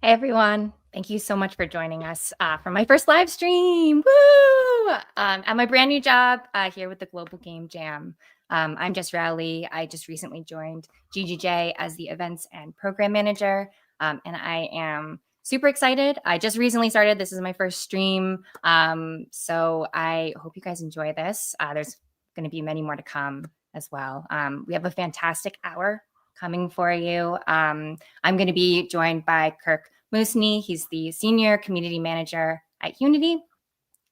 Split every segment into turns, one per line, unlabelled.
Hey everyone, thank you so much for joining us for my first live stream. Woo! At my brand new job here with the Global Game Jam. I'm Jess Rowley. I just recently joined GGJ as the events and program manager, and I am super excited. I just recently started. This is my first stream, so I hope you guys enjoy this. There's going to be many more to come as well. We have a fantastic hour coming for you. I'm going to be joined by Kirk Musngi. He's the senior community manager at Unity.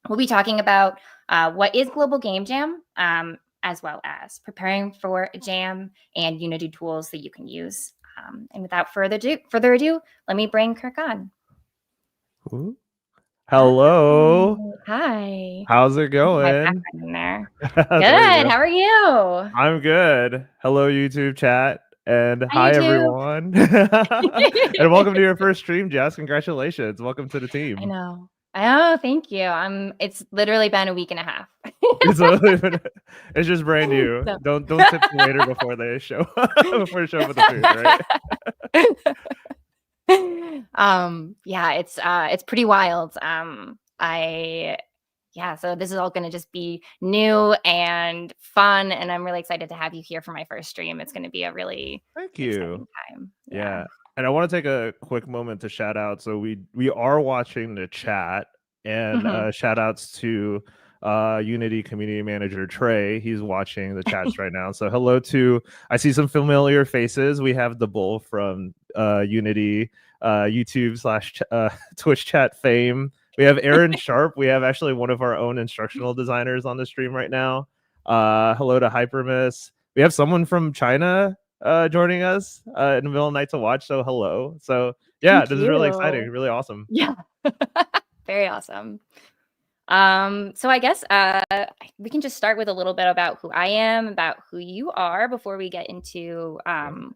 We'll be talking about what is Global Game Jam, as well as preparing for a jam and Unity tools that you can use. And without further ado, let me bring Kirk on.
Ooh. Hello.
Hi.
How's it
My
going?
background in there.
There we
Good.
go.
How are you?
I'm good. Hello, YouTube chat. And
Hi,
hi,
YouTube.
everyone. And welcome to your first stream, Jess. Congratulations. Welcome to the
I
team.
know. Oh, thank you. It's literally been a week and a half.
It's just brand new.
So.
Don't tip the waiter before they show before they show up with the food, right?
Yeah, it's pretty wild. So this is all going to just be new and fun, and I'm really excited to have you here for my first stream. It's going to be a really
Thank
exciting
you.
time.
Yeah. And I want to take a quick moment to shout out. So we are watching the chat, and shout outs to Unity community manager Trey. He's watching the chats right now. So hello to, I see some familiar faces. We have the bull from Unity YouTube / Twitch chat fame. We have Aaron Sharp. We have actually one of our own instructional designers on the stream right now. Hello to Hypermiss. We have someone from China joining us in the middle of the night to watch. So hello. So yeah,
Thank
this is really exciting,
you.
really awesome.
Yeah. Very awesome. So I guess we can just start with a little bit about who I am, about who you are, before we get into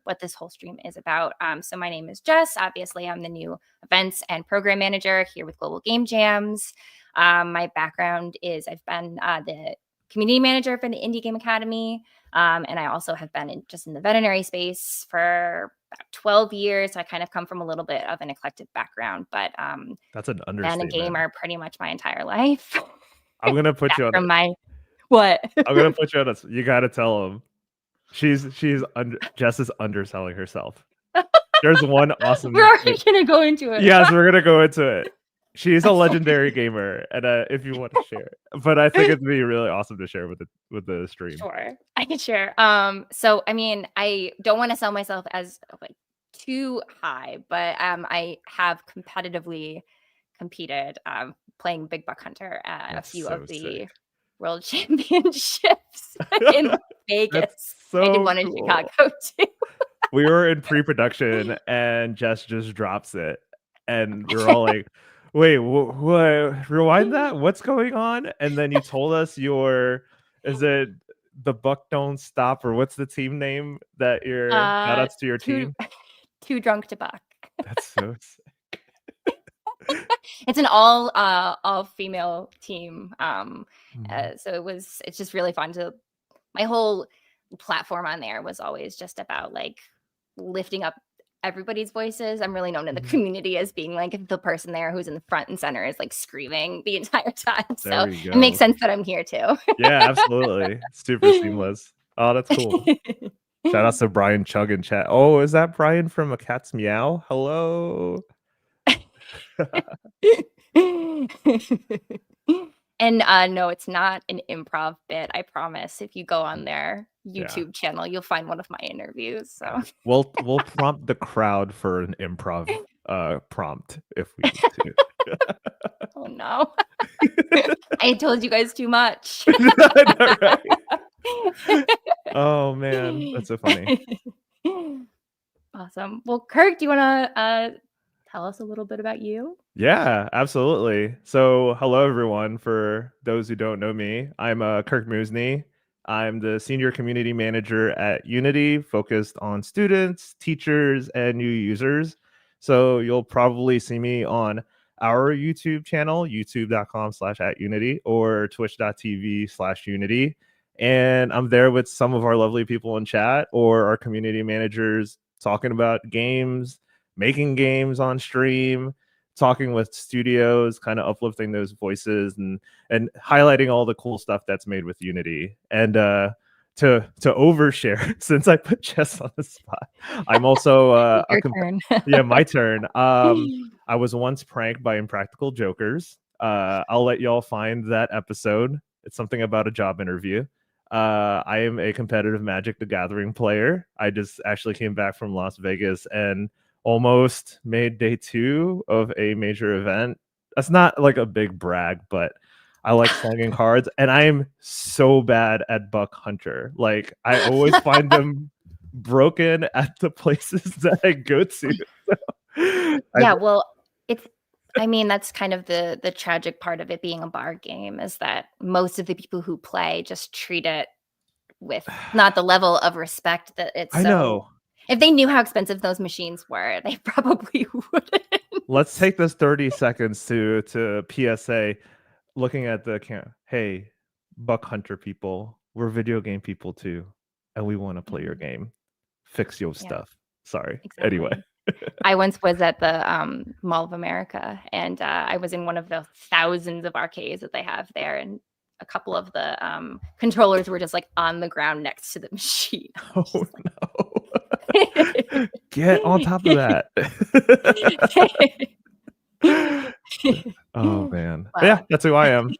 what this whole stream is about. So my name is Jess. Obviously, I'm the new events and program manager here with Global Game Jams. My background is I've been the community manager for the Indie Game Academy, and I also have been in the veterinary space for about 12 years. So I kind of come from a little bit of an eclectic background, but
That's an
been a
understatement.
gamer pretty much my entire life.
I'm gonna put you on
From
it.
my what?
I'm gonna put you on it. You gotta tell him. Jess is underselling herself. There's one awesome.
We're already gonna go into it.
Yes, we're gonna go into it. She's a legendary gamer, and if you want to share, but I think it'd be really awesome to share with the stream.
Sure, I can share. So I mean, I don't want to sell myself as like too high, but I have competitively competed playing Big Buck Hunter at a
That's
few
so
of the
sick.
world championships in
That's
Vegas. I did
so
one in
cool.
Chicago too.
We were in pre-production, and Jess just drops it, and we're all like, "Wait, what? Rewind that? What's going on?" And then you told us is it the Buck Don't Stop, or what's the team name that your shout outs to your team?
Too drunk to buck.
That's so sick.
It's an all female team. So it's just really fun my whole platform on there was always just about like lifting up everybody's voices. I'm really known in the community as being like the person there who's in the front and center is like screaming the entire time. So
There we
it makes
go.
sense that I'm here too.
Yeah, absolutely. Super seamless. Oh, that's cool. Shout out to Brian Chug in chat. Oh, is that Brian from A Cat's Meow? Hello.
And no, it's not an improv bit. I promise. If you go on their YouTube channel, you'll find one of my interviews. So
we'll prompt the crowd for an improv prompt if we need to.
Oh no. I told you guys too much.
Right? Oh man, that's so funny.
Awesome. Well, Kirk, do you want to tell us a little bit about you?
Yeah, absolutely. So, hello everyone. For those who don't know me, I'm Kirk Musngi. I'm the senior community manager at Unity, focused on students, teachers, and new users. So you'll probably see me on our YouTube channel, youtube.com/@unity, or twitch.tv/unity. And I'm there with some of our lovely people in chat or our community managers talking about games, making games on stream, talking with studios, kind of uplifting those voices and highlighting all the cool stuff that's made with Unity. And to overshare, since I put Jess on the spot, I'm also
Your turn.
yeah, my turn. I was once pranked by Impractical Jokers. I'll let y'all find that episode. It's something about a job interview. I am a competitive Magic the Gathering player. I just actually came back from Las Vegas and almost made day 2 of a major event. That's not like a big brag, but I like slanging cards, and I am so bad at Buck Hunter. Like, I always find them broken at the places that I go to.
Yeah, well, I mean, that's kind of the tragic part of it being a bar game, is that most of the people who play just treat it with not the level of respect that it's
I know.
If they knew how expensive those machines were, they probably wouldn't.
Let's take this 30 seconds to PSA, looking at the camera. Hey, Buck Hunter people, we're video game people too, and we want to play your game. Fix your stuff. Sorry.
Exactly.
Anyway.
I once was at the Mall of America, and I was in one of the thousands of arcades that they have there, and a couple of the controllers were just like on the ground next to the machine.
Oh no. Get on top of that. Oh man. Wow. Yeah, that's who I am.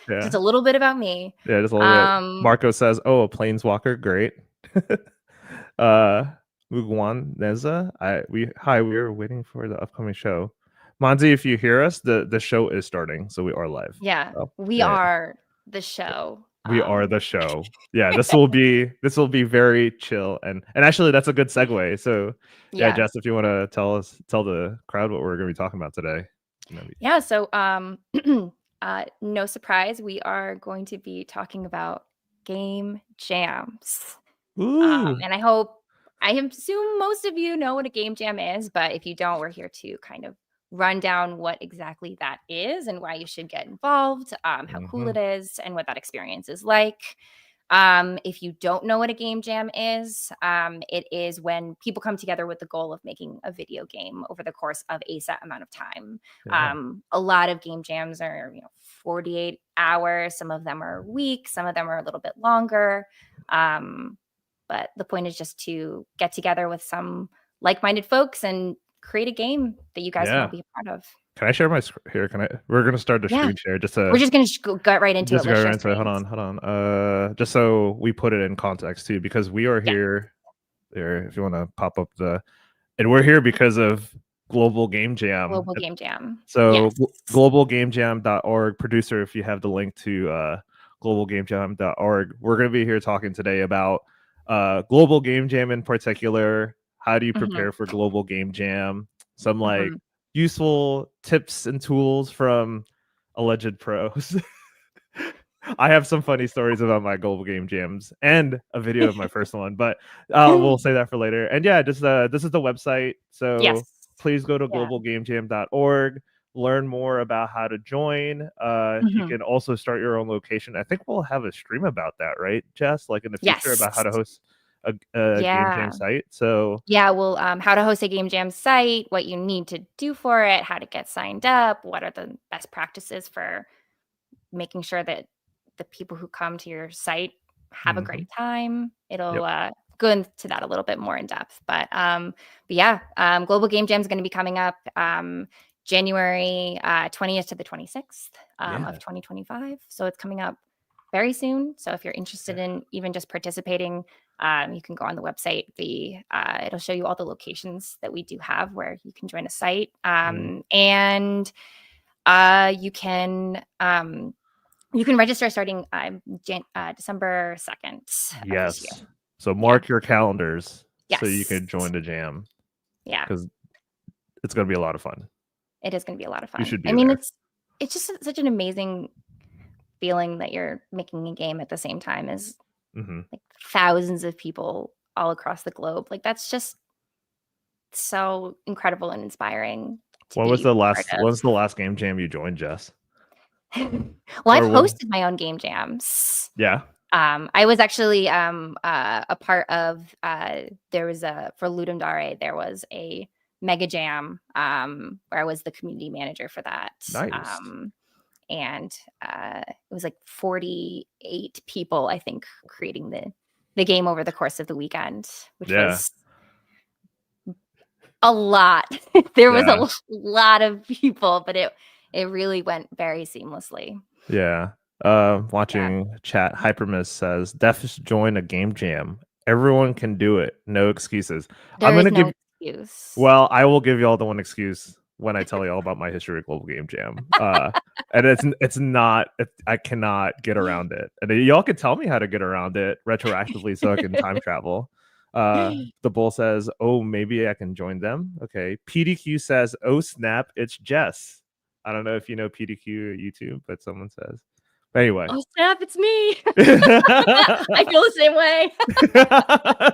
Just a little bit about me.
Yeah, just a little bit. Marco says, "Oh, a planeswalker, great." Mugwan Neza, we are waiting for the upcoming show. Monzi, if you hear us, the show is starting, so we are live.
Yeah, so, we are the show.
We are the show. Yeah, this will be very chill, and actually that's a good segue. So yeah, Jess, if you want to tell the crowd what we're going to be talking about today.
Yeah, so no surprise, we are going to be talking about game jams. And I assume most of you know what a game jam is, but if you don't, we're here to kind of run down what exactly that is and why you should get involved, how cool it is, and what that experience is like. If you don't know what a game jam is, it is when people come together with the goal of making a video game over the course of a set amount of time. Yeah. A lot of game jams are 48 hours. Some of them are weeks. Some of them are a little bit longer. But the point is just to get together with some like-minded folks and create a game that you guys can all be a part of.
Can I share my screen here? We're going to start the screen share.
We're just going to go right into it.
Hold on. Just so we put it in context too, because we are here. There, if you want to pop up and we're here because of Global Game Jam.
Global Game Jam.
So globalgamejam.org. Producer, if you have the link to globalgamejam.org, we're going to be here talking today about Global Game Jam in particular. How do you prepare for Global Game Jam? Some useful tips and tools from alleged pros. I have some funny stories about my Global Game Jams and a video of my first one, but we'll say that for later. And yeah, just this is the website. So please go to globalgamejam.org, learn more about how to join. You can also start your own location. I think we'll have a stream about that, right, Jess? Like in the future about how to host a game jam site. So
well, how to host a game jam site, what you need to do for it, how to get signed up, what are the best practices for making sure that the people who come to your site have a great time. It'll go into that a little bit more in depth, but Global Game Jam is going to be coming up January 20th to the 26th of 2025. So it's coming up very soon. So if you're interested in even just participating, you can go on the website. It'll show you all the locations that we do have where you can join a site. And you can register starting December 2nd.
Yes. So mark your calendars so you can join the jam.
Yeah.
Because it's going to be a lot of fun.
It is going to be a lot of fun.
You should be
there. It's just such an amazing feeling that you're making a game at the same time as like thousands of people all across the globe. Like, that's just so incredible and inspiring.
What was the last game jam you joined, Jess?
Well, I've hosted my own game jams.
Yeah.
I was actually a part of there was for Ludum Dare, there was a mega jam where I was the community manager for that.
Nice.
And it was like 48 people, I think, creating the game over the course of the weekend, which was a lot. There was a lot of people, but it really went very seamlessly.
Yeah. Watching chat, Hypermiss says, Defs join a game jam. Everyone can do it. No excuses.
There is no excuse.
Well, I will give you all the one excuse when I tell you all about my history of Global Game Jam. And it's not, I cannot get around it. And y'all can tell me how to get around it retroactively so I can time travel. The Bull says, oh, maybe I can join them. Okay. PDQ says, oh, snap, it's Jess. I don't know if you know PDQ YouTube, but someone says. But anyway.
Oh, snap, it's me. I feel the same way.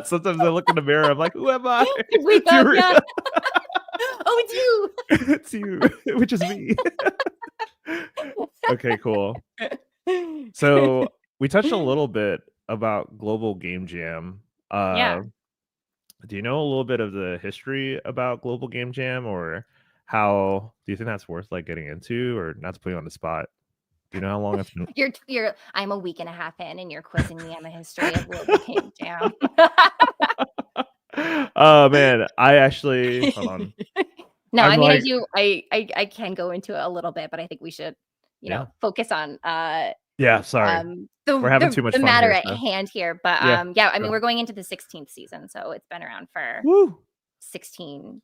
Sometimes I look in the mirror, I'm like, who am I?
Wake up, yeah. Oh, it's you.
It's you, which is me. Okay, cool. So we touched a little bit about Global Game Jam. Do you know a little bit of the history about Global Game Jam, or how do you think that's worth like getting into, or not to put you on the spot? Do you know how long it's been?
I'm a week and a half in, and you're quizzing me on the history of Global Game Jam.
Oh man, I actually hold on.
No, I mean, I can go into it a little bit, but I think we should, focus on
sorry. We're having too much fun
matter
here,
at hand here. But I mean, we're going into the 16th season, so it's been around for 16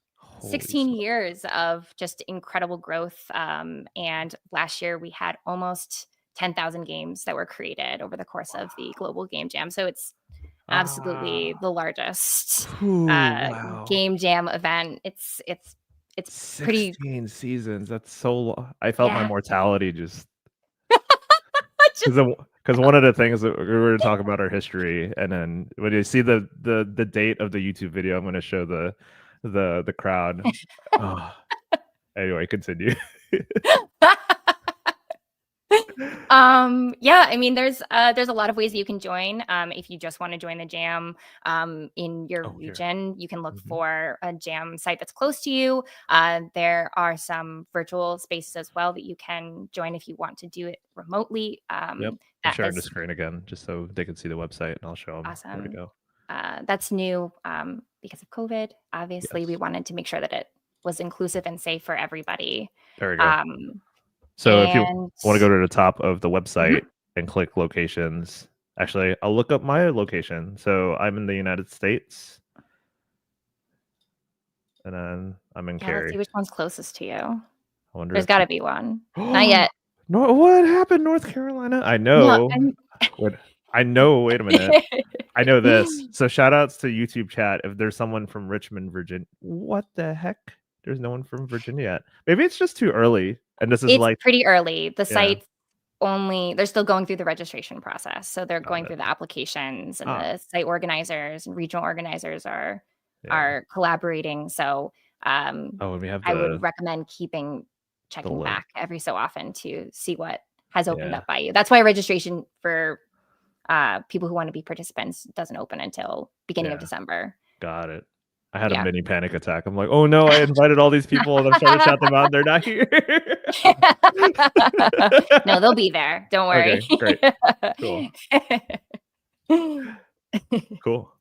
years of just incredible growth. And last year we had almost 10,000 games that were created over the course of the Global Game Jam. So it's absolutely the largest game jam event. It's pretty
16 seasons. That's so long. I felt my mortality just because one of the things that we were talking about our history, and then when you see the date of the YouTube video, I'm going to show the crowd. Anyway, continue.
I mean, there's a lot of ways that you can join. If you just want to join the jam in your region, you can look for a jam site that's close to you. There are some virtual spaces as well that you can join if you want to do it remotely.
I'm sharing the screen again just so they can see the website, and I'll show them where to go.
That's new because of COVID. Obviously, we wanted to make sure that it was inclusive and safe for everybody.
There we go. So if you want to go to the top of the website and click locations, actually, I'll look up my location. So I'm in the United States. And then I'm in Cary.
Let's see which one's closest to you. There's got to be one. Not yet.
No, what happened, North Carolina? I know. No, I know. Wait a minute. I know this. So shout outs to YouTube chat. If there's someone from Richmond, Virginia. What the heck? There's no one from Virginia yet. Maybe it's just too early. And this is
it's pretty early. The site's they're still going through the registration process. So they're going through the applications, and the site organizers and regional organizers are collaborating. So I would recommend checking back every so often to see what has opened up by you. That's why registration for people who want to be participants doesn't open until beginning of December.
Got it. I had a mini panic attack. I'm like, oh no, I invited all these people and I'm trying to shout them out and they're not here.
No, they'll be there. Don't worry.
Okay, great. Cool.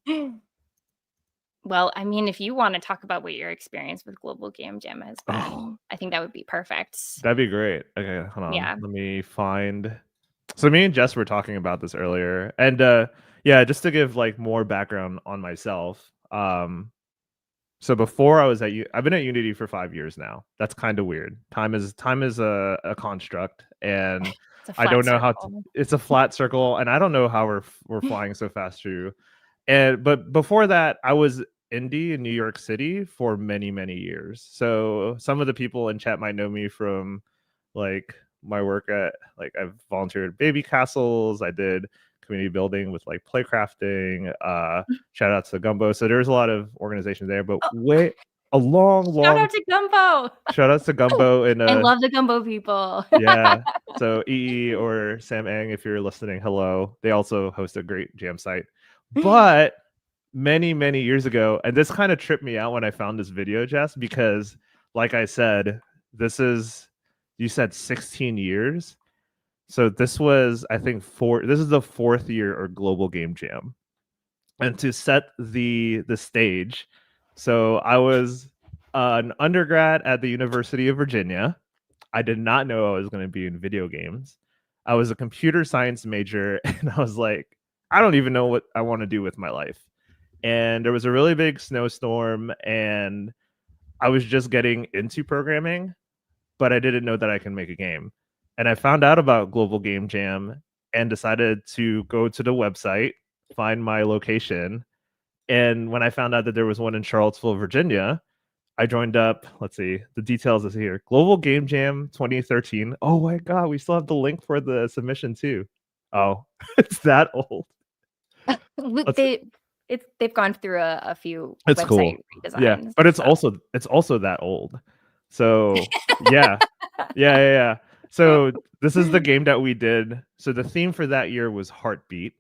Well, I mean, if you want to talk about what your experience with Global Game Jam has been, I think that would be perfect.
That'd be great. Okay, hold on. Let me find. So me and Jess were talking about this earlier. And just to give like more background on myself. So before I was I've been at Unity for 5 years now. That's kind of weird. Time is a construct, and I don't know how it's a flat circle, and I don't know how we're flying so fast through. But before that, I was indie in New York City for many, many years. So some of the people in chat might know me from like my work at I've volunteered at Baby Castles. I did community building with like playcrafting. Shout out to Gumbo. So there's a lot of organizations there, but a long,
Shout
long
out to Gumbo.
shout outs to Gumbo and
I love the Gumbo people.
yeah. So EE or Sam Eng, if you're listening, hello. They also host a great jam site. But many, many years ago, and this kind of tripped me out when I found this video, Jess, because like I said, you said 16 years. So this was, I think, this is the 4th year or Global Game Jam. And to set the stage, so I was an undergrad at the University of Virginia. I did not know I was going to be in video games. I was a computer science major, and I was like, I don't even know what I want to do with my life. And there was a really big snowstorm, and I was just getting into programming, but I didn't know that I can make a game. And I found out about Global Game Jam and decided to go to the website, find my location. And when I found out that there was one in Charlottesville, Virginia, I joined up. Let's see. The details is here. Global Game Jam 2013. Oh my God. We still have the link for the submission too. Oh, it's that old.
They've gone through a few
It's
website
cool.
redesigns.
Yeah. But it's also that old. So yeah. Yeah. So this is the game that we did. So the theme for that year was Heartbeat.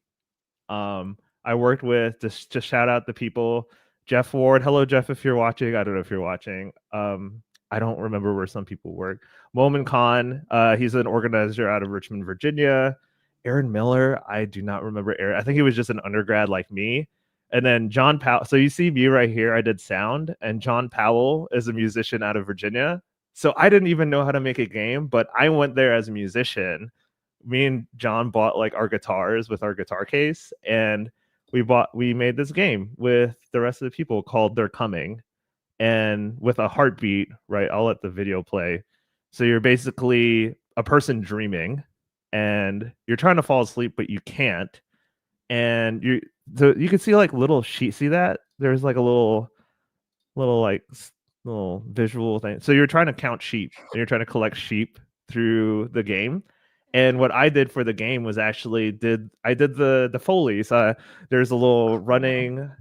I worked with just shout out the people. Jeff Ward. Hello, Jeff, if you're watching. I don't know if you're watching. I don't remember where some people work. Momin Khan, he's an organizer out of Richmond, Virginia. Aaron Miller, I do not remember Aaron. I think he was just an undergrad like me. And then John Powell. So you see me right here. I did sound, and John Powell is a musician out of Virginia. So I didn't even know how to make a game, but I went there as a musician. Me and John bought like our guitars with our guitar case, and we made this game with the rest of the people called They're Coming, and with a heartbeat, right? I'll let the video play. So you're basically a person dreaming, and you're trying to fall asleep, but you can't. And you can see like little sheet. See that? There's like a little like little visual thing. So you're trying to count sheep, and you're trying to collect sheep through the game. And what I did for the game was actually did the Foley. So there's a little running.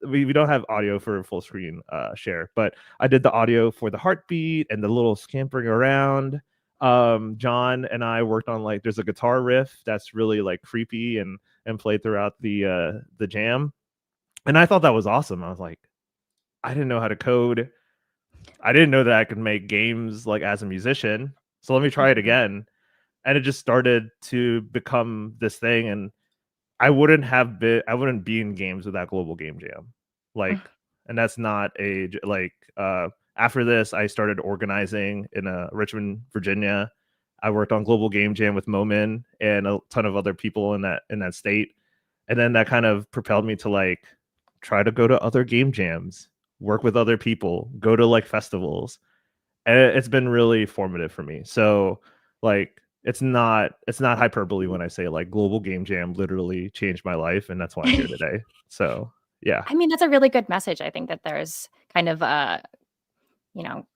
We don't have audio for full screen share, but I did the audio for the heartbeat and the little scampering around. John and I worked on like there's a guitar riff that's really like creepy and played throughout the jam. And I thought that was awesome. I was like, I didn't know how to code. I didn't know that I could make games like as a musician. So let me try it again. And it just started to become this thing. And I wouldn't be in games without Global Game Jam. Like, and that's not after this, I started organizing in Richmond, Virginia. I worked on Global Game Jam with Momin and a ton of other people in that state. And then that kind of propelled me to like try to go to other game jams, work with other people, go to like festivals. And it's been really formative for me. So like it's not hyperbole when I say like Global Game Jam literally changed my life, and that's why I'm here today. So yeah.
I mean, that's a really good message. I think that there's kind of a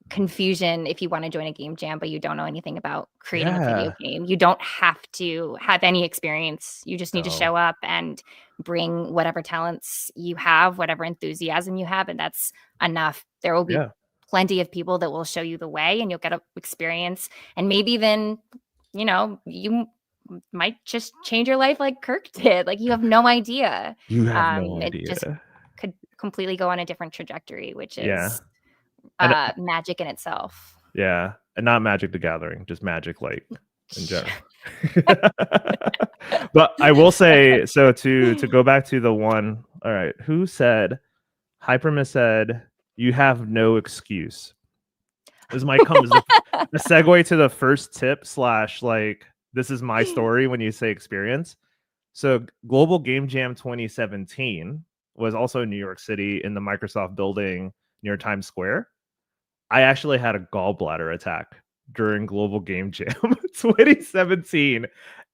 confusion if you want to join a game jam, but you don't know anything about creating a video game. You don't have to have any experience. You just need to show up and bring whatever talents you have, whatever enthusiasm you have, and that's enough. There will be plenty of people that will show you the way, and you'll get an experience, and maybe even, you might just change your life like Kirk did. Like you have no idea.
You have no idea.
It just could completely go on a different trajectory, which is magic in itself.
Yeah. And not Magic the Gathering, just magic like in general. But I will say, so to go back to the one, all right, who said, Hyperma said, you have no excuse. This might come as a segue to the first tip / like, this is my story when you say experience. So Global Game Jam 2017 was also in New York City in the Microsoft building near Times Square. I actually had a gallbladder attack during Global Game Jam 2017.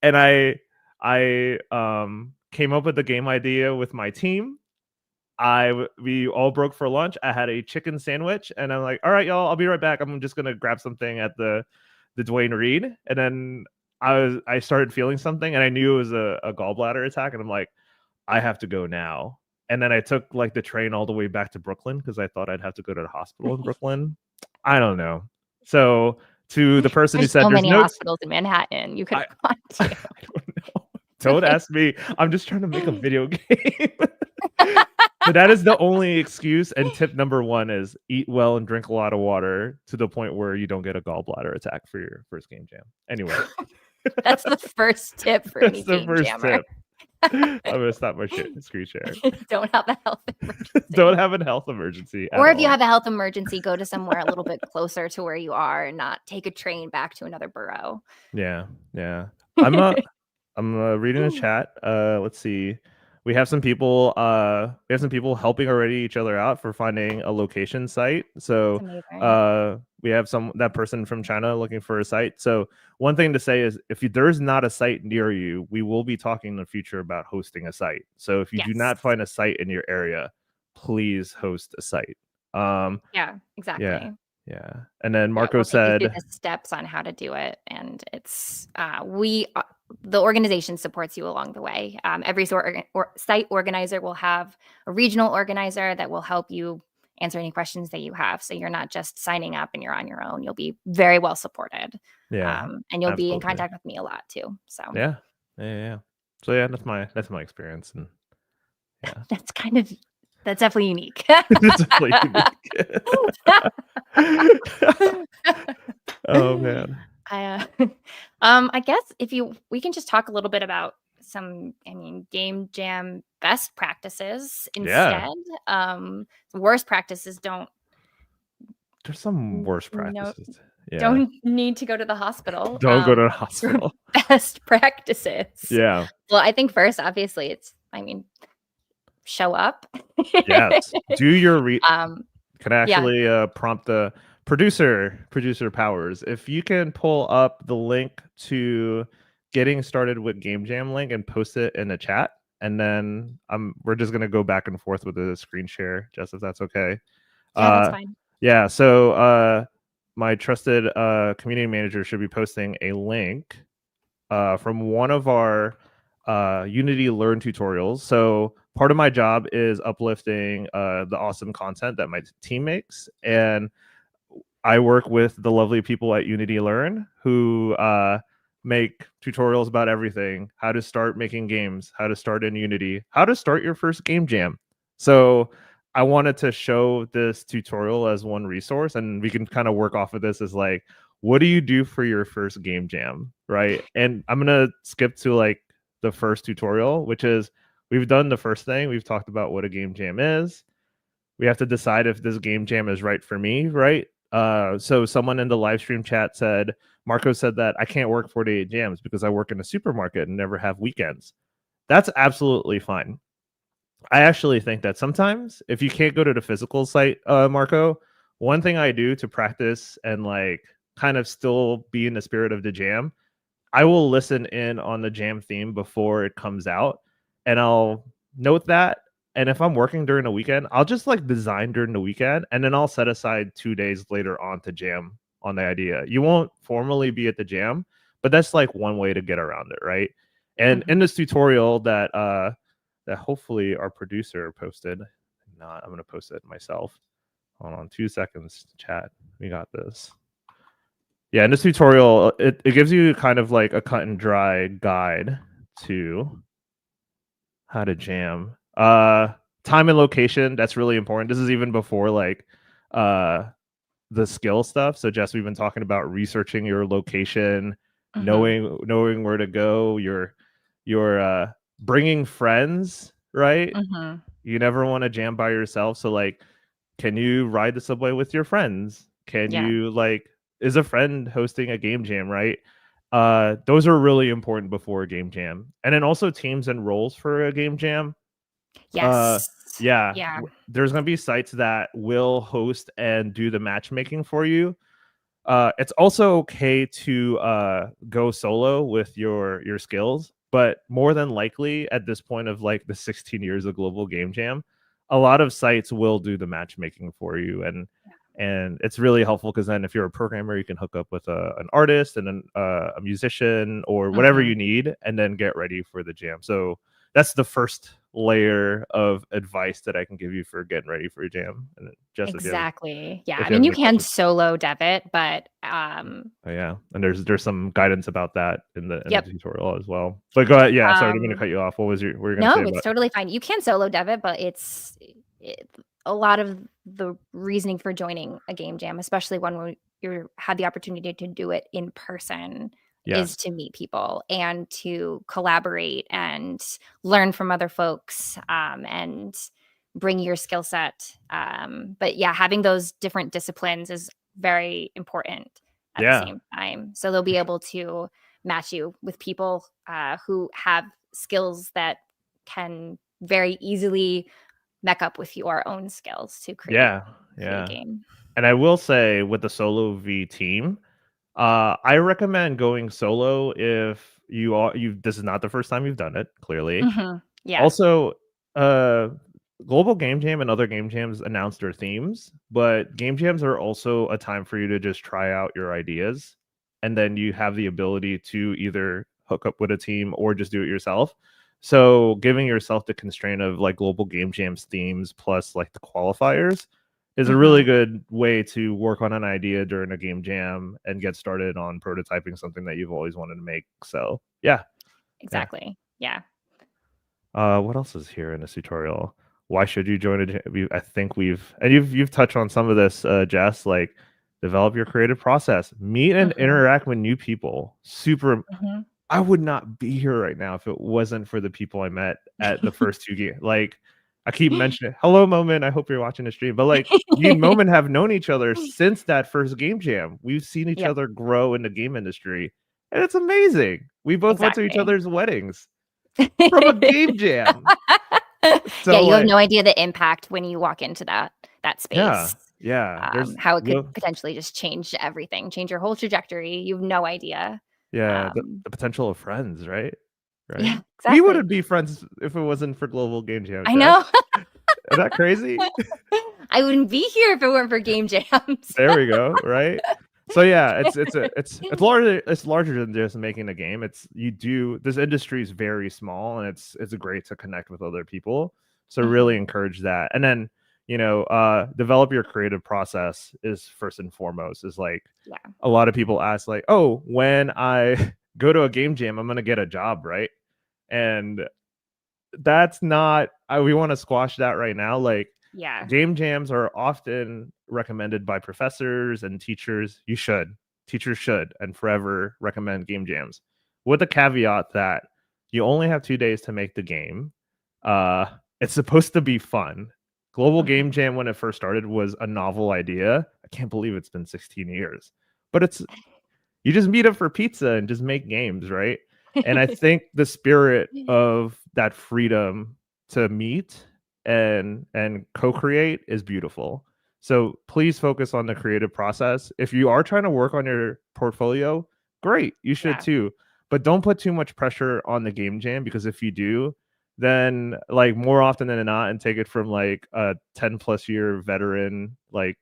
And I came up with the game idea with my team. We all broke for lunch. I had a chicken sandwich, and I'm like, all right, y'all, I'll be right back. I'm just gonna grab something at the Dwayne Reed. And then I started feeling something, and I knew it was a gallbladder attack, and I'm like, I have to go now. and then I took like the train all the way back to Brooklyn because I thought I'd have to go to the hospital in Brooklyn. I don't know. So to the person who
There's
said
so
there's
many
no
hospitals in Manhattan you could have gone
I
to.
don't know. Don't ask me. I'm just trying to make a video game. But that is the only excuse. And tip number 1 is eat well and drink a lot of water to the point where you don't get a gallbladder attack for your first game jam. Anyway,
That's the first tip for any
that's the
game
first
jammer.
tip. I'm gonna stop my screen share.
Don't have a health emergency.
Don't have a health emergency.
Or
at
if you
all.
have a health emergency, go to somewhere a little bit closer to where you are and not take a train back to another borough.
Yeah. I'm reading the chat. Let's see. We have some people helping already each other out for finding a location site. So we have that person from China looking for a site. So one thing to say is if there's not a site near you, we will be talking in the future about hosting a site. So if you do not find a site in your area, please host a site.
Yeah, exactly.
Yeah. And then Marco
we'll
said
take you through the steps on how to do it. And it's the organization supports you along the way. Every site organizer will have a regional organizer that will help you answer any questions that you have. So you're not just signing up and you're on your own. You'll be very well supported.
Yeah.
And you'll be in contact with me a lot too. So
yeah. So yeah, that's my experience. And yeah.
That's definitely unique.
It's definitely unique. Oh man.
I guess we can just talk a little bit about some, game jam best practices instead. Worst practices
There's some worst practices.
Don't need to go to the hospital.
Don't go to the hospital.
Best practices.
Yeah.
Well, I think first, obviously, show up.
Yes. Do your can I actually prompt the producer powers? If you can pull up the link to getting started with Game Jam link and post it in the chat, and then we're just gonna go back and forth with the screen share, Jess, if that's okay.
Yeah, that's fine.
Yeah. So my trusted community manager should be posting a link from one of our Unity Learn tutorials. So part of my job is uplifting the awesome content that my team makes, and I work with the lovely people at Unity Learn who make tutorials about everything: how to start making games, how to start in Unity, how to start your first game jam. So I wanted to show this tutorial as one resource, and we can kind of work off of this as like, what do you do for your first game jam, right? And I'm gonna skip to like the first tutorial, which is we've done the first thing. We've talked about what a game jam is. We have to decide if this game jam is right for me, right? So someone in the live stream chat said, Marco said that I can't work 48 jams because I work in a supermarket and never have weekends. That's absolutely fine. I actually think that sometimes if you can't go to the physical site, Marco, one thing I do to practice and like kind of still be in the spirit of the jam, I will listen in on the jam theme before it comes out, and I'll note that. And if I'm working during the weekend, I'll just like design during the weekend, and then I'll set aside 2 days later on to jam on the idea. You won't formally be at the jam, but that's like one way to get around it, right? And in this tutorial that hopefully our producer posted, I'm going to post it myself. Hold on 2 seconds, chat. We got this. Yeah, in this tutorial, it gives you kind of like a cut and dry guide to how to jam. Time and location, that's really important. This is even before like the skill stuff. So Jess, we've been talking about researching your location, knowing where to go. You're bringing friends, right? You never want to jam by yourself. So like, can you ride the subway with your friends? Can you like, is a friend hosting a game jam, right? Those are really important before a game jam. And then also teams and roles for a game jam.
Yes.
Yeah. There's going to be sites that will host and do the matchmaking for you. It's also okay to go solo with your skills, but more than likely at this point of like the 16 years of global game jam, a lot of sites will do the matchmaking for you. And it's really helpful because then if you're a programmer, you can hook up with an artist and then a musician or whatever you need, and then get ready for the jam. So that's the first layer of advice that I can give you for getting ready for your jam. And just
Exactly. Yeah.
if
I
you have
mean, you
any
can
questions.
solo dev it, but
Oh, yeah, and there's some guidance about that in the
yep.
tutorial as well. But go ahead. Yeah, sorry, I didn't mean to cut you off. What were you going to say
No,
about
it's
it?
totally fine. You can solo dev it, but a lot of the reasoning for joining a game jam, especially one where you had the opportunity to do it in person, is
Yes.
to meet people and to collaborate and learn from other folks, and bring your skill set. But yeah, having those different disciplines is very important at the
Yeah.
same time. So they'll be able to match you with people who have skills that can very easily mech up with your own skills to create
Yeah.
a
Yeah.
game.
And I will say with the solo V team, I recommend going solo if you this is not the first time you've done it, clearly.
Yeah.
Also, Global Game Jam and other game jams announce their themes, but game jams are also a time for you to just try out your ideas, and then you have the ability to either hook up with a team or just do it yourself. So giving yourself the constraint of like Global Game Jam's themes plus like the qualifiers is a really good way to work on an idea during a game jam and get started on prototyping something that you've always wanted to make. So yeah.
Exactly. Yeah.
What else is here in this tutorial? Why should you join I think you've touched on some of this, Jess, like develop your creative process, meet and interact with new people. Super. I would not be here right now if it wasn't for the people I met at the first two games. Like I keep mentioning, hello, Moment. I hope you're watching the stream. But like me and Moment have known each other since that first game jam. We've seen each
Yep.
other grow in the game industry, and it's amazing. We both went to each
Exactly.
other's weddings from a game jam. So
Yeah, you have
like,
no idea the impact when you walk into that
yeah,
space.
there's
How it could potentially just change everything, change your whole trajectory. You have no idea.
yeah,
Um,
the potential of friends, right? Right.
yeah,
We
exactly.
wouldn't be friends if it wasn't for Global Game Jam,
I
Jess.
know.
Is that crazy?
I wouldn't be here if it weren't for game jams.
There we go, right? So yeah, it's larger than just making a game. This industry is very small, and it's great to connect with other people. So really encourage that. And then, develop your creative process is first and foremost. Is like
Yeah.
a lot of people ask like, "Oh, when I go to a game jam, I'm going to get a job, right?" And that's not we want to squash that right now. Like
Yeah.
game jams are often recommended by professors and teachers. Teachers should and forever recommend game jams with the caveat that you only have 2 days to make the game. It's supposed to be fun. Global Game Jam, when it first started, was a novel idea. I can't believe it's been 16 years, but you just meet up for pizza and just make games, right? And I think the spirit of that freedom to meet and co-create is beautiful. So please focus on the creative process. If you are trying to work on your portfolio, great, you should
Yeah.
too. But don't put too much pressure on the game jam, because if you do, then like more often than not, and take it from like a 10 plus year veteran, like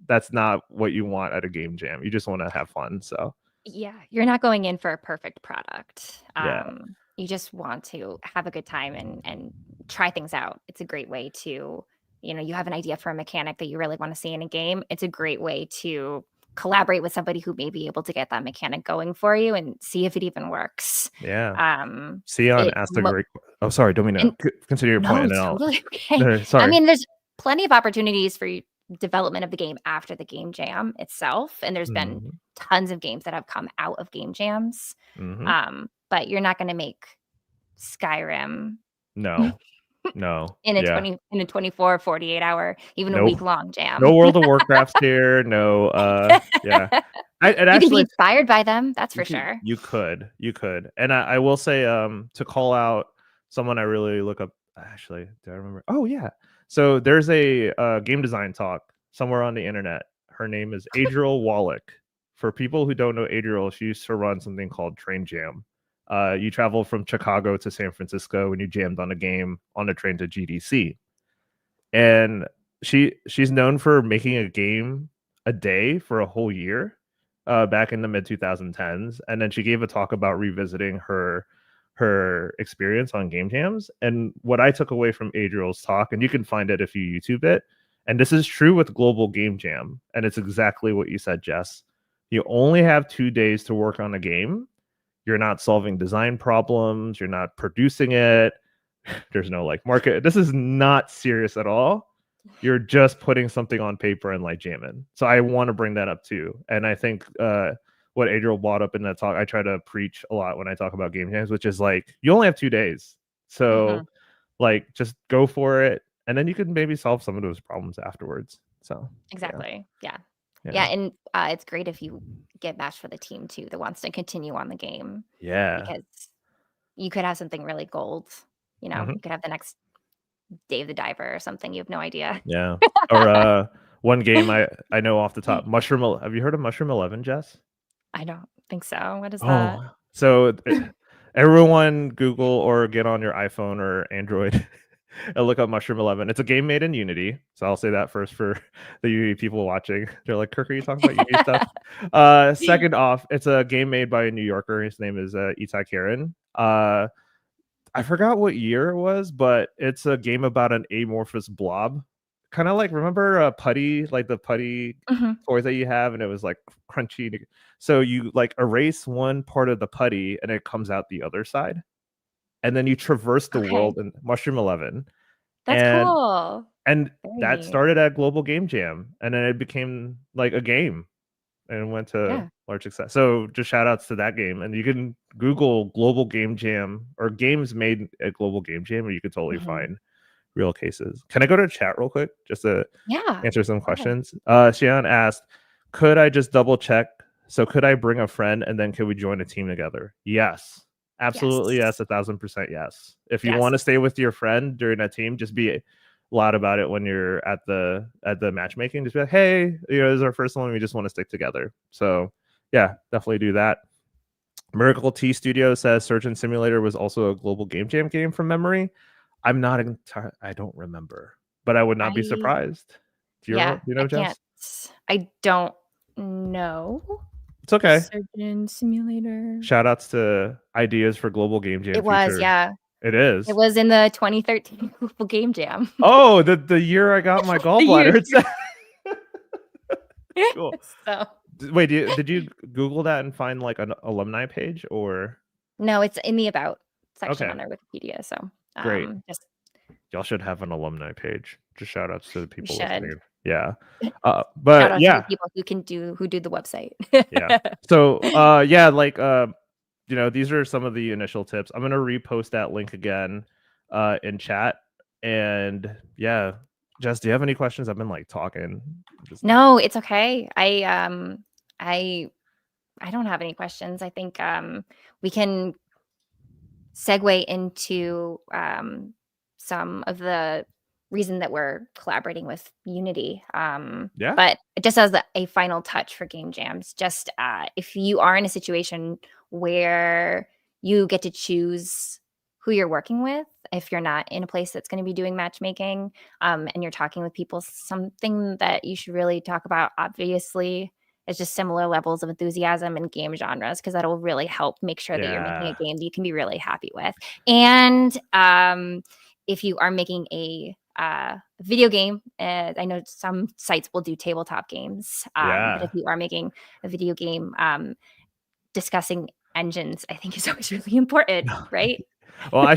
that's not what you want at a game jam. You just want to have fun. So
Yeah, you're not going in for a perfect product.
yeah.
You just want to have a good time and try things out. It's a great way to, you have an idea for a mechanic that you really want to see in a game. It's a great way to collaborate with somebody who may be able to get that mechanic going for you and see if it even works.
Yeah.
Um,
Sion
it
asked a
mo-
great. Oh, sorry. Don't mean to
and
continue your point,
no,
and then
it's
I'll.
totally okay.
No,
I
sorry.
mean, there's plenty of opportunities for development of the game after the game jam itself, and there's been
Mhm.
tons of games that have come out of game jams.
Mhm.
But you're not going to make Skyrim
No. No.
in
Yeah.
a 24 48 hour, even a
Nope.
week long
No
jam.
World of Warcrafts here. No. Yeah. It
You can be
actually.
inspired by them, that's for sure.
You could, and I will say, to call out someone I really look up. Actually, do I remember? Oh yeah. So there's a game design talk somewhere on the internet. Her name is Adriel Wallach. For people who don't know Adriel, she used to run something called Train Jam. You travel from Chicago to San Francisco and you jammed on a game on a train to GDC. And she's known for making a game a day for a whole year, back in the mid 2010s, and then she gave a talk about revisiting her her experience on game jams. And what I took away from Adriel's talk, and you can find it if you YouTube it, and this is true with Global Game Jam, and it's exactly what you said, Jess. You only have 2 days to work on a game. You're not solving design problems. You're not producing it. There's no like market. This is not serious at all. You're just putting something on paper and like jamming. So I want to bring that up too. And I think what Adriel brought up in that talk, I try to preach a lot when I talk about game jams, which is like you only have 2 days. So like just go for it. And then you can maybe solve some of those problems afterwards. So
Exactly. Yeah.
yeah.
And it's great if you get matched for the team too that wants to continue on the game,
Yeah.
because you could have something really gold.
Mhm.
You could have the next Dave the Diver or something. You have no idea.
Yeah. Or one game I know off the top, have you heard of Mushroom 11, Jess?
I don't think so. What is that?
Oh, so everyone Google or get on your iPhone or Android and look up Mushroom 11. It's a game made in Unity. So I'll say that first for the Unity people watching. They're like, Kirk, are you talking about Unity stuff? Second off, it's a game made by a New Yorker. His name is Itai Karen. I forgot what year it was, but it's a game about an amorphous blob. Kind of like, remember putty, like the putty
Mhm.
toys that you have, and it was like crunchy. So you like erase one part of the putty and it comes out the other side. And then you traverse the
Okay.
world in Mushroom 11.
That's
And
cool.
and
Very
that
neat.
started at Global Game Jam. And then it became like a game and went to
Yeah.
large success. So just shout outs to that game. And you can Google Global Game Jam or games made at Global Game Jam, and you could totally
Mhm.
find real cases. Can I go to chat real quick just to
Yeah.
answer some
Go ahead.
questions? Shion asked, could I just double check? So could I bring a friend and then could we join a team together? Yes. Absolutely
Yes.
yes, 1,000% yes. If you want to
Yes.
stay with your friend during a team, just be loud about it when you're at the matchmaking. Just be like, hey, this is our first one. We just want to stick together. So yeah, definitely do that. Miracle T Studio says Surgeon Simulator was also a Global Game Jam game from memory. I'm not entirely, I don't remember, but I would not be
I
surprised.
Yeah,
Do you
I
know,
can't.
Jess?
I don't know.
It's okay.
Surgeon Simulator.
Shout outs to ideas for Global Game Jam
It was,
future.
yeah.
It
It
is.
was in the 2013 Global Game Jam.
Oh, the year I got my
The year.
gallbladder. It's cool.
So
Wait, did you Google that and find like an alumni page or?
no, it's in the About section
Okay,
on their Wikipedia. So
great.
just
Y'all should have an alumni page. Just shout outs to the
we
people
should
listening. Yeah.
shout
But
out to the
yeah,
people who do the website.
yeah. So yeah, like these are some of the initial tips. I'm gonna repost that link again in chat. And yeah, Jess, do you have any questions? I've been like talking. Just
No, it's okay. I don't have any questions. I think we can segue into some of the reason that we're collaborating with Unity.
yeah.
But just as a final touch for game jams, just if you are in a situation where you get to choose who you're working with, if you're not in a place that's going to be doing matchmaking, and you're talking with people, something that you should really talk about, obviously, is just similar levels of enthusiasm in game genres, because that'll really help make sure that you're making a
Yeah.
game that you can be really happy with. And if you are making a video game, I know some sites will do tabletop games, but if
Yeah.
you are making a video game, discussing engines, I think is always really important, right?
Well,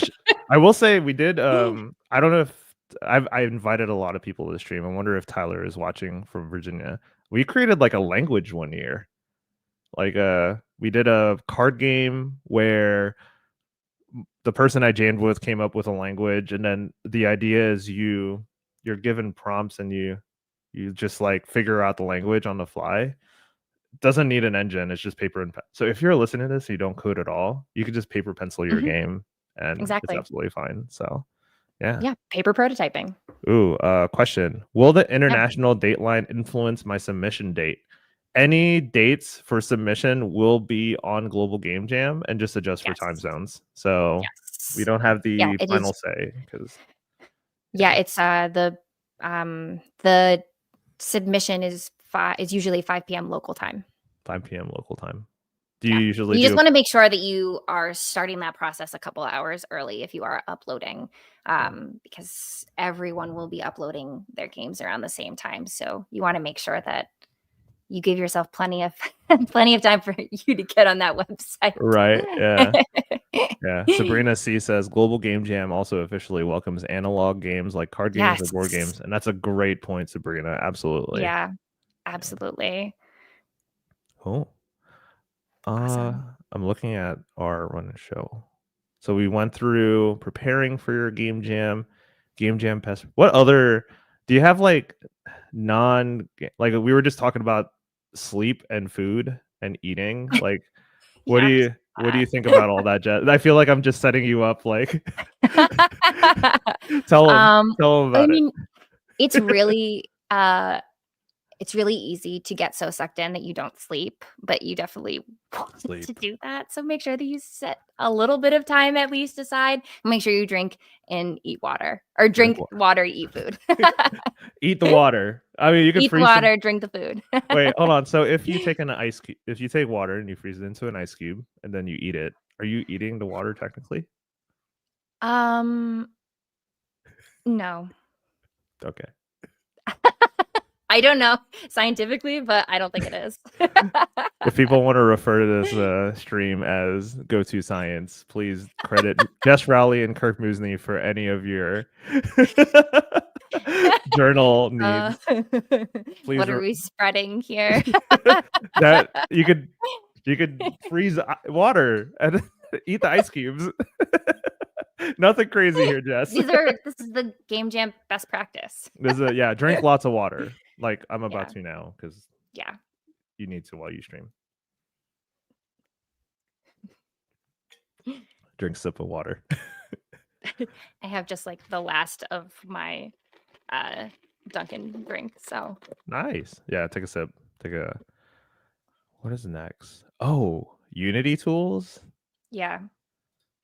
I will say we did I don't know if I invited a lot of people to the stream. I wonder if Tyler is watching from Virginia. We created like a language one year. Like we did a card game where the person I jammed with came up with a language, and then the idea is you're given prompts and you just like figure out the language on the fly. Doesn't need an engine. It's just paper and pen. So if you're listening to this, and you don't code at all. You could just paper pencil your
Mhm,
game, and it's
exactly.
absolutely fine. So yeah.
Yeah, paper prototyping.
Ooh, question. Will the
Yeah.
international dateline influence my submission date? Any dates for submission will be on Global Game Jam and just adjust for time
Yes.
zones. So we
Yes.
don't have
Yeah,
the
it is.
final say because
Yeah,
yeah,
it's the submission is usually 5 p.m. local time.
5 p.m. local time. Do you usually
You
do
just want to make sure that you are starting that process a couple of hours early if you are uploading, because everyone will be uploading their games around the same time. So you want to make sure that you give yourself plenty of time for you to get on that website.
Right. Yeah. Yeah. Sabrina C says Global Game Jam also officially welcomes analog games like card games or board
Yes.
games. And that's a great point, Sabrina. Absolutely.
Yeah, absolutely.
Cool.
Awesome.
I'm looking at our run and show. So we went through preparing for your game jam pest. What other do you have, like like we were just talking about sleep and food and eating? Like what do
Yeah.
you think about all that, Jess? I feel like I'm just setting you up, like tell them
I
about it.
mean, it's really easy to get so sucked in that you don't sleep, but you definitely want to
Sleep.
do that. So make sure that you set a little bit of time at least aside. Make sure you drink and eat water, or drink water, eat food.
Eat the water. I mean, you can
Eat the
freeze some.
water, drink the food.
Wait, hold on. So if you take if you take water and you freeze it into an ice cube and then you eat it, are you eating the water technically?
No.
Okay.
I don't know scientifically, but I don't think it is.
If people want to refer to this stream as Go To Science, please credit Jess Rowley and Kirk Musngi for any of your journal needs. Please
What are we spreading here?
that you could freeze water and eat the ice cubes. Nothing crazy here, Jess.
This is the Game Jam best practice.
Drink lots of water, like I'm about to now, because you need to while you stream. Drink a sip of water.
I have just like the last of my Dunkin' drink, so
nice. Yeah, take a sip. What is next? Oh, Unity tools.
Yeah.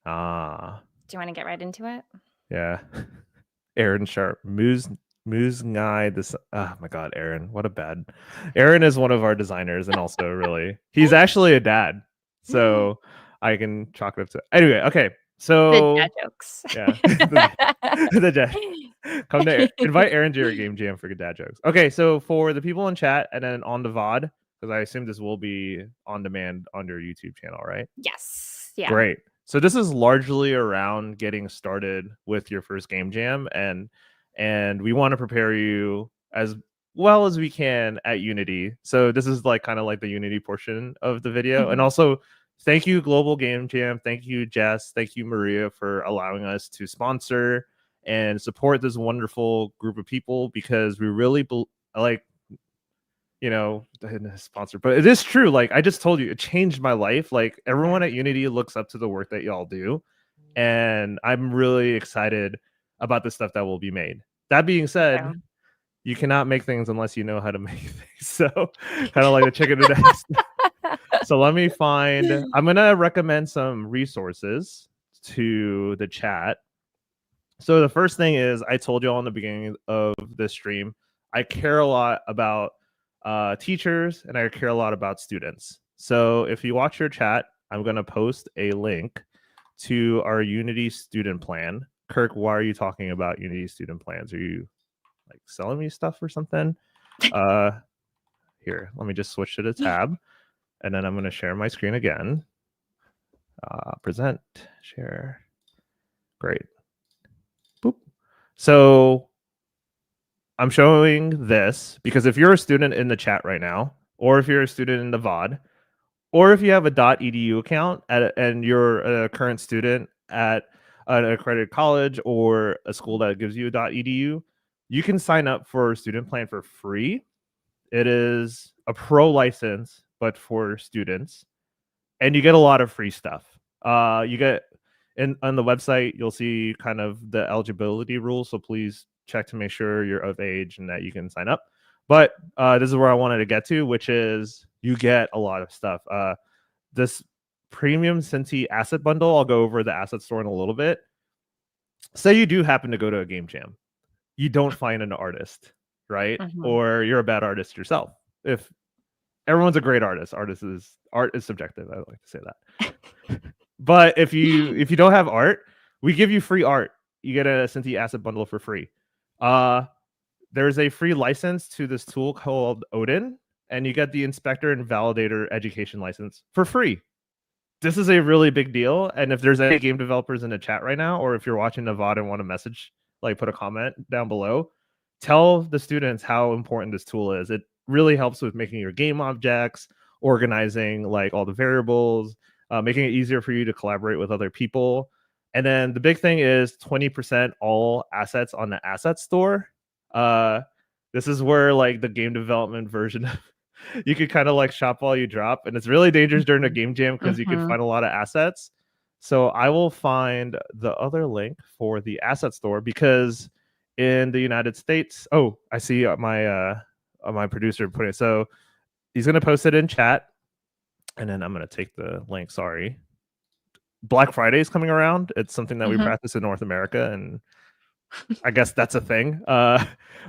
Do
you want to get right into it?
Yeah. Aaron Sharp, Musngi. This. Oh my God, Aaron! What a bad. Aaron is one of our designers, and also really, he's actually a dad. So I can chalk it up to. Anyway, okay. So
the dad jokes.
Yeah, the dad. Come to invite Aaron to your game jam for good dad jokes. Okay, so for the people in chat and then on the VOD, because I assume this will be on demand on your YouTube channel, right?
Yes. Yeah.
Great. So this is largely around getting started with your first game jam, and we want to prepare you as well as we can at Unity. So this is like kind of like the Unity portion of the video. And also thank you, Global Game Jam. Thank you, Jess. Thank you, Maria, for allowing us to sponsor and support this wonderful group of people, because we really like, sponsor, but it is true. Like I just told you, it changed my life. Like everyone at Unity looks up to the work that y'all do, and I'm really excited about the stuff that will be made. That being said, you cannot make things unless you know how to make things. So kind of like the chicken and egg. So let me find. I'm gonna recommend some resources to the chat. So the first thing is, I told you all in the beginning of this stream, I care a lot about teachers, and I care a lot about students. So if you watch your chat, I'm going to post a link to our Unity student plan. Kirk, why are you talking about Unity student plans? Are you like selling me stuff or something? Here, let me just switch to the tab, and then I'm going to share my screen again. Present, share. Great. Boop. So I'm showing this because if you're a student in the chat right now, or if you're a student in the VOD, or if you have a .edu account and you're a current student at an accredited college or a school that gives you a .edu, you can sign up for a student plan for free. It is a pro license, but for students, and you get a lot of free stuff. You get on the website, you'll see kind of the eligibility rules. So please check to make sure you're of age and that you can sign up. But this is where I wanted to get to, which is you get a lot of stuff. This premium Cinti asset bundle, I'll go over the asset store in a little bit. Say you do happen to go to a game jam, you don't find an artist, right? Or you're a bad artist yourself. If everyone's a great artist. Art is subjective. I like to say that. But if you don't have art, we give you free art. You get a Cinti asset bundle for free. There's a free license to this tool called Odin, and you get the inspector and validator education license for free. This is a really big deal. And if there's any game developers in the chat right now, or if you're watching the VOD and want to message, like put a comment down below, tell the students how important this tool is. It really helps with making your game objects, organizing like all the variables, making it easier for you to collaborate with other people. And then the big thing is 20% all assets on the asset store. This is where like the game development version of you could kind of like shop while you drop, and it's really dangerous during a game jam because you can find a lot of assets. So I will find the other link for the asset store, because in the United States, oh, I see my producer put it. So he's gonna post it in chat, and then I'm gonna take the link. Sorry. Black Friday is coming around. It's something that we practice in North America, and I guess that's a thing.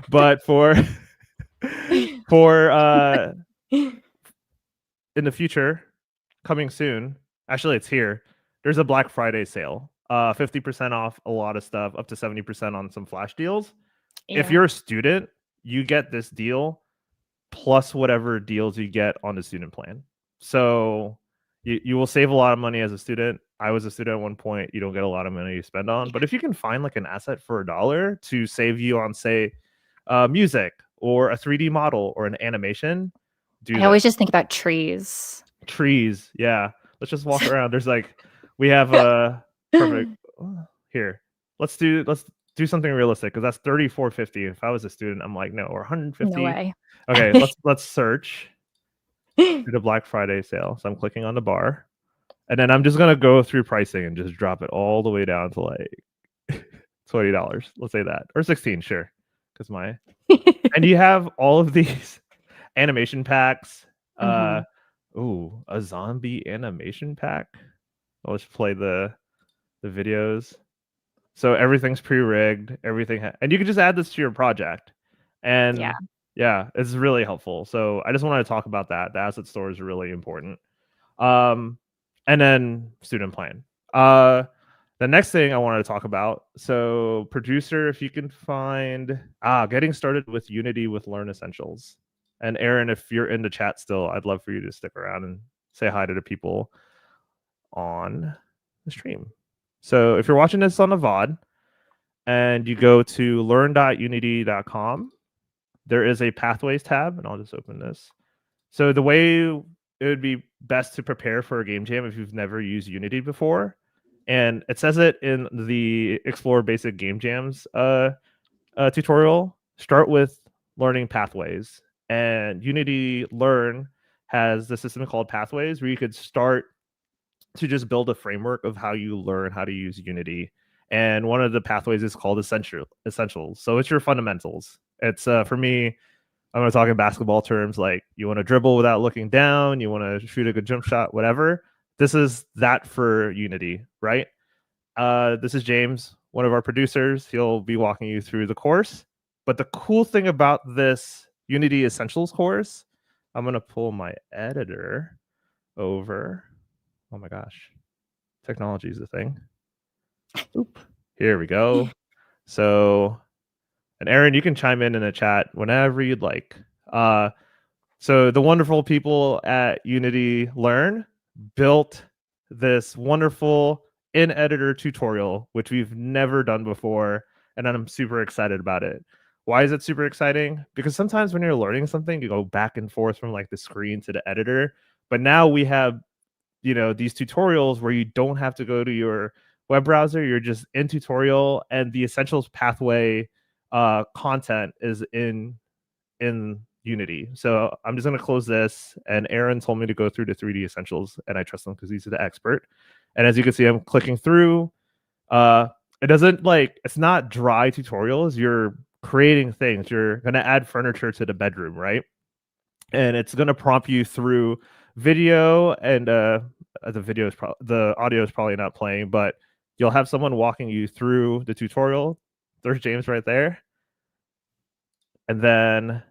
But for in the future, coming soon, actually it's here. There's a Black Friday sale. 50% off a lot of stuff, up to 70% on some flash deals.
Yeah.
If you're a student, you get this deal plus whatever deals you get on the student plan. So you will save a lot of money as a student. I was a student at one point. You don't get a lot of money to spend on, but if you can find like an asset for $1 to save you on, say, music or a 3D model or an animation,
I always just think about trees.
Trees, yeah. Let's just walk around. There's like, we have a perfect here. Let's do something realistic, because that's $34.50. If I was a student, I'm like, no, or $150.
No way.
Okay, let's search the Black Friday sale. So I'm clicking on the bar, and then I'm just gonna go through pricing and just drop it all the way down to like $20. Let's say that, or 16, sure, because my and you have all of these animation packs. Ooh, a zombie animation pack. Let's play the videos. So everything's pre-rigged. Everything, and you can just add this to your project. And yeah, it's really helpful. So I just wanted to talk about that. The asset store is really important. And then student plan. The next thing I wanted to talk about. So producer, if you can find getting started with Unity with Learn Essentials. And Aaron, if you're in the chat still, I'd love for you to stick around and say hi to the people on the stream. So if you're watching this on the VOD and you go to learn.unity.com, there is a pathways tab, and I'll just open this. So the way it would be best to prepare for a game jam if you've never used Unity before, and it says it in the Explore Basic Game Jams tutorial, start with learning pathways. And Unity Learn has the system called Pathways, where you could start to just build a framework of how you learn how to use Unity. And one of the pathways is called Essentials. So it's your fundamentals. It's for me, I'm going to talk in basketball terms, like you want to dribble without looking down, you want to shoot a good jump shot, whatever. This is that for Unity, right? This is James, one of our producers. He'll be walking you through the course. But the cool thing about this Unity Essentials course, I'm going to pull my editor over. Oh my gosh. Technology is a thing. Oop. Here we go. So, and Aaron, you can chime in the chat whenever you'd like. So the wonderful people at Unity Learn built this wonderful in-editor tutorial, which we've never done before, and I'm super excited about it. Why is it super exciting? Because sometimes when you're learning something, you go back and forth from like the screen to the editor. But now we have, these tutorials where you don't have to go to your web browser. You're just in tutorial, and the Essentials pathway content is in Unity. So I'm just going to close this, and Aaron told me to go through the 3D Essentials, and I trust him because he's the expert. And as you can see, I'm clicking through. It doesn't it's not dry tutorials. You're creating things. You're going to add furniture to the bedroom, right? And it's going to prompt you through video, and the audio is probably not playing, but you'll have someone walking you through the tutorial. There's James right there. And then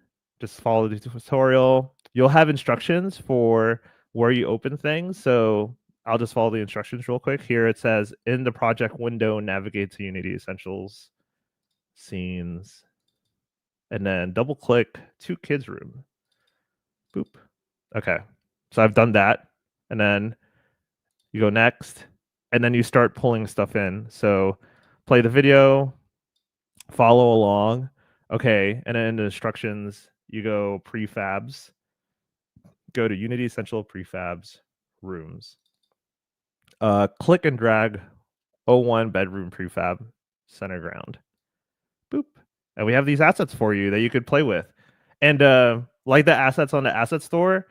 just follow the tutorial. you'll have instructions for where you open things. So I'll just follow the instructions real quick. Here it says in the project window, navigate to Unity Essentials, scenes, and then double click to kids room. Boop. Okay. So I've done that. And then you go next, and then you start pulling stuff in. So play the video, follow along. Okay. And then in the instructions, you go prefabs, go to Unity Essential Prefabs Rooms. Click and drag O1 bedroom prefab center ground. Boop. And we have these assets for you that you could play with. And like the assets on the asset store,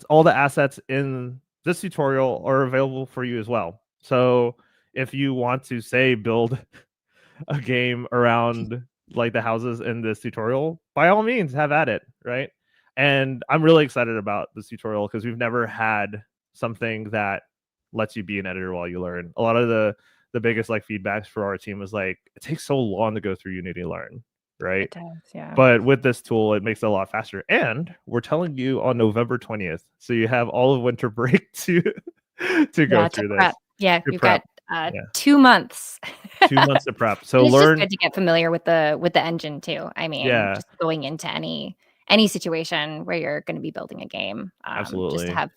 all the assets in this tutorial are available for you as well. So if you want to say build a game around like the houses in this tutorial, by all means have at it, right? And I'm really excited about this tutorial because we've never had something that lets you be an editor while you learn. A lot of the biggest like feedbacks for our team was like, it takes so long to go through Unity Learn, right?
It does, yeah.
But with this tool, it makes it a lot faster. And we're telling you on November 20th, so you have all of winter break to go through
prep.
this.
Yeah,
To
you've
prep.
got
Yeah.
2 months.
2 months to prep. So
And it's
learn.
just good to get familiar with the engine too. I mean,
Yeah.
just going into any situation where you're going to be building a game, just to
Absolutely.
have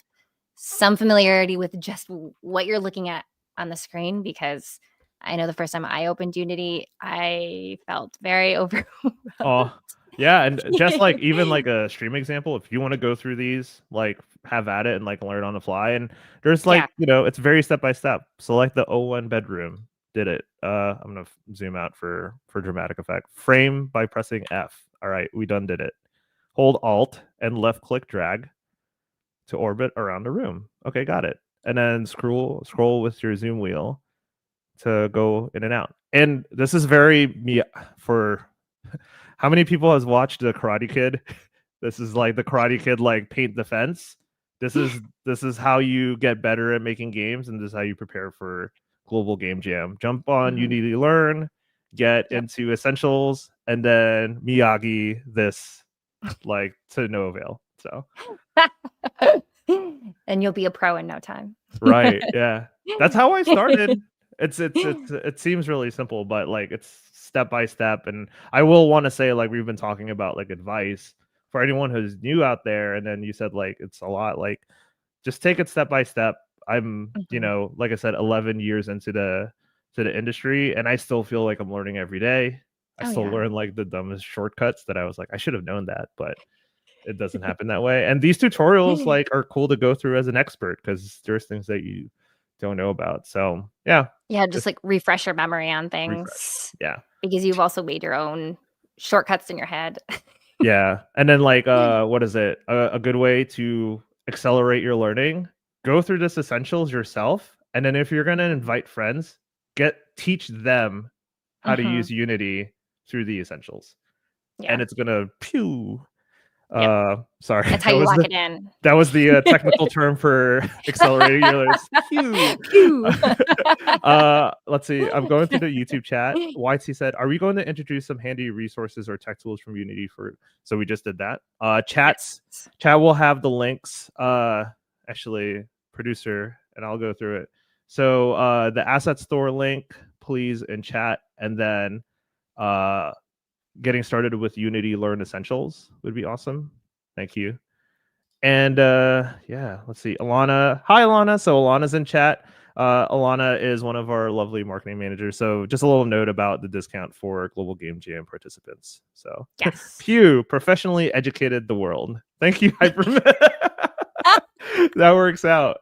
some familiarity with just what you're looking at on the screen, because I know the first time I opened Unity, I felt very overwhelmed.
Oh, yeah, and just like even like a stream example, if you want to go through these, like have at it and like learn on the fly. And there's like,
Yeah.
it's very step by step. Select the O1 bedroom. Did it. I'm gonna zoom out for dramatic effect. Frame by pressing F. All right, we done did it. Hold Alt and left click drag to orbit around the room. Okay, got it. And then scroll with your zoom wheel to go in and out. And this is very me for how many people has watched the Karate Kid? This is like the Karate Kid like paint the fence. This is how you get better at making games, and this is how you prepare for Global Game Jam. Jump on Unity Learn, get into Essentials, and then Miyagi this like to no avail. So
and you'll be a pro in no time.
right, yeah. That's how I started. It seems really simple, but like it's step by step. And I will want to say, like, we've been talking about like advice for anyone who's new out there, and then you said like it's a lot, like just take it step by step. I'm like I said, 11 years into the industry, and I still feel like I'm learning every day. I still learn like the dumbest shortcuts that I was like, I should have known that, but it doesn't happen that way. And these tutorials like are cool to go through as an expert because there's things that you don't know about. So yeah,
just like refresh your memory on things.
Yeah,
because you've also made your own shortcuts in your head.
yeah. And then like what is it, a good way to accelerate your learning? Go through this essentials yourself, and then if you're going to invite friends, teach them how to use Unity through the essentials. And it's gonna sorry,
that's how you lock it in.
That was the technical term for accelerating your learning. Let's see. I'm going through the YouTube chat. YT said, "Are we going to introduce some handy resources or tech tools from Unity for?" So we just did that. Chat will have the links. Actually, producer, and I'll go through it. So the asset store link, please, in chat, and then getting started with Unity Learn Essentials would be awesome. Thank you. And yeah, let's see. Alana. Hi, Alana. So Alana's in chat. Alana is one of our lovely marketing managers. So just a little note about the discount for Global Game Jam participants. So
yes.
Pew professionally educated the world. Thank you, Hyperman. That works out.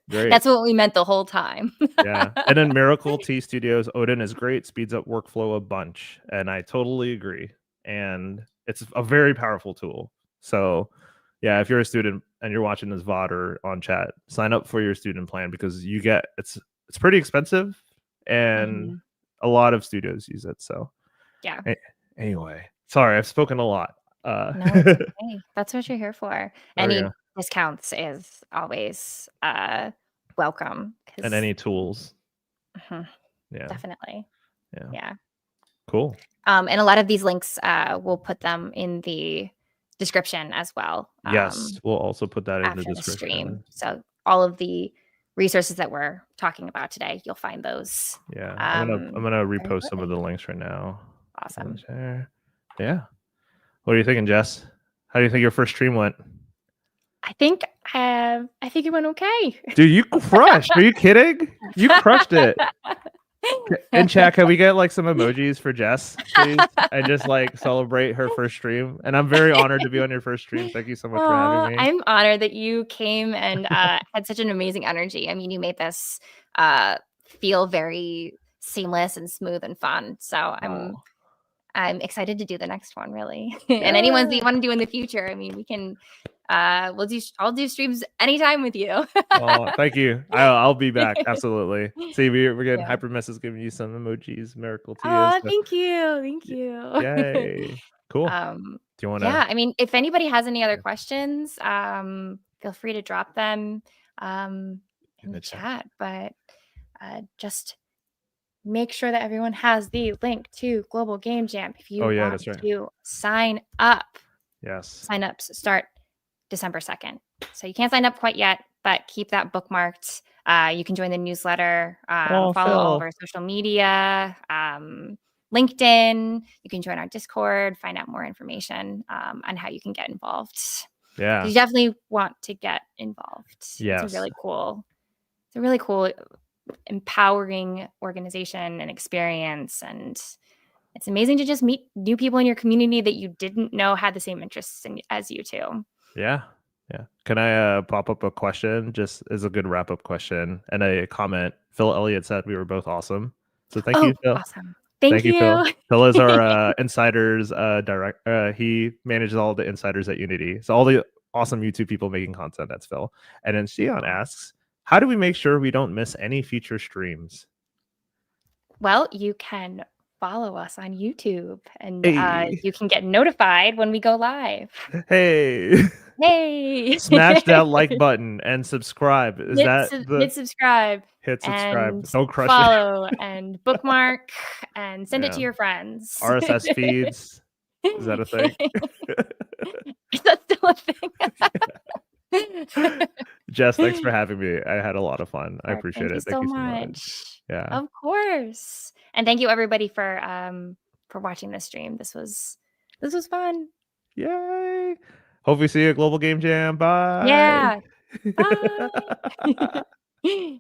Great.
That's what we meant the whole time.
Yeah. And then Miracle T Studios, Odin is great, speeds up workflow a bunch. And I totally agree. And it's a very powerful tool. So yeah, if you're a student and you're watching this VOD or on chat, sign up for your student plan because you get it's pretty expensive, and a lot of studios use it. So
yeah.
Anyway, sorry, I've spoken a lot.
No, it's okay. That's what you're here for. Any discounts is always welcome.
And any tools.
Yeah, definitely. Yeah.
Cool.
And a lot of these links, we'll put them in the description as well.
Yes, we'll also put that in the
After the stream.
description.
So all of the resources that we're talking about today, you'll find those.
Yeah, I'm gonna
very
repost some of
shortly.
the links right now.
Awesome.
Yeah. What are you thinking, Jess? How do you think your first stream went?
I think it went okay.
Dude, you crushed. Are you kidding? You crushed it. In chat, can we get like some emojis for Jess, please? And just like celebrate her first stream. And I'm very honored to be on your first stream. Thank you so much for having me.
I'm honored that you came and had such an amazing energy. I mean, you made this feel very seamless and smooth and fun. So I'm excited to do the next one, really. And any ones that you want to do in the future, I mean, we can I'll do streams anytime with you.
Oh, thank you. I'll be back. Absolutely. See, we're getting Hypermess is giving you some emojis. Miracle to you.
Oh, thank you.
Yay. Cool. Do you want to?
Yeah, I mean, if anybody has any other questions, feel free to drop them in the chat. But just make sure that everyone has the link to Global Game Jam if you want to sign up.
Yes.
Signups start December 2nd. So you can't sign up quite yet, but keep that bookmarked. You can join the newsletter, follow all of our social media, LinkedIn. You can join our Discord, find out more information on how you can get involved.
Yeah.
You definitely want to get involved.
Yes.
It's a really cool, empowering organization and experience. And it's amazing to just meet new people in your community that you didn't know had the same interests as you too.
Yeah. Can I pop up a question just as a good wrap-up question and a comment? Phil Elliott said we were both awesome. So thank you, Phil.
Awesome. Thank you.
Phil. Phil is our insiders he manages all the insiders at Unity. So all the awesome YouTube people making content, that's Phil. And then Xion asks, how do we make sure we don't miss any future streams?
Well, you can follow us on YouTube and you can get notified when we go live.
Hey. Smash that like button and subscribe.
Hit subscribe.
Hit subscribe.
And
don't crush
follow and bookmark and send it to your friends.
RSS feeds. Is that a thing?
Is that still a thing?
Jess, thanks for having me. I had a lot of fun. I appreciate it.
Thank you so much.
Yeah.
Of course. And thank you everybody for watching this stream. This was fun.
Yay. Hope we see you at Global Game Jam. Bye.
Yeah. Bye.